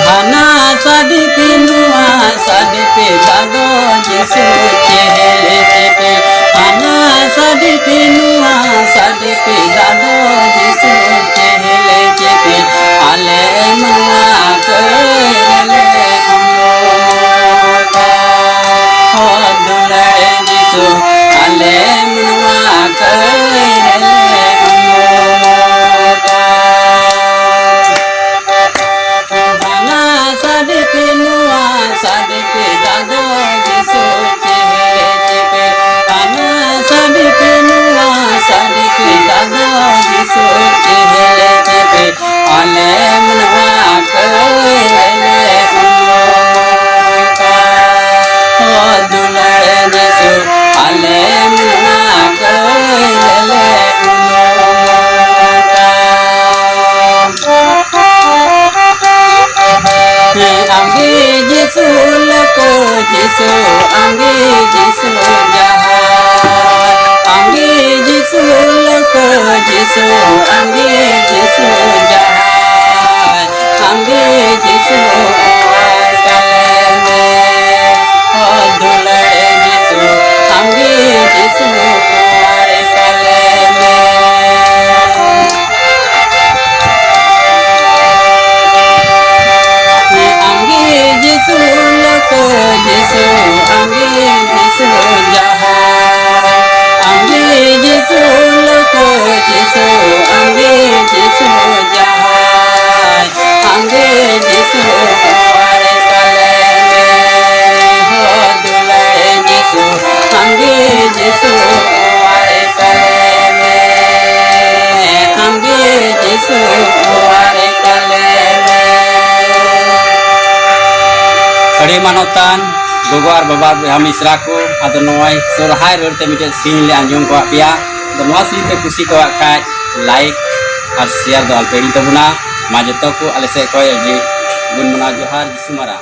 हना साड़ी पिनुआ साड़ी पे दादो जिसो चेहरे पे हना साड़ी पिनुआ साड़ी पे दादो जिसो चेहरे पे आले मना करले अमोका हो दुले जिसो आले मना करले अमोका साड़ी पे दादो जिसो चेहरे पे आना साड़ी पिनुआ साड़ी पे दादो जिसो चेहरे पे आले मनवा करले अमोका हो दुले जिसो आले मनवा करले अमोका आंगे जिसो लको जिसो आंगे जिसो जहां आंगे जिसो लको जिसो आंगे जिसो जहां आंगे जिसो कले में हो दुले जिसो आंगे जिसो कले में जिसो लको जिसो आंगे जिसो जहां आंगे जिसो लको जिसो आंगे जिसो जहां आंगे जिसो कले में हो दुले जिसो आंगे जिसो कले में आंगे जिसो कले में अड़ी मानोतान गोगो और बाबा बुढ़ा मिश्रा को आदो नोय सोरहाय रोते मिटे सीन ले आंजम को पिया तो नोआ सीन पे खुशी को खाय लाइक और शेयर दो अलपेड़ी तबुना मा जतो को आले से को गुण मना जोहार जिसुमारा।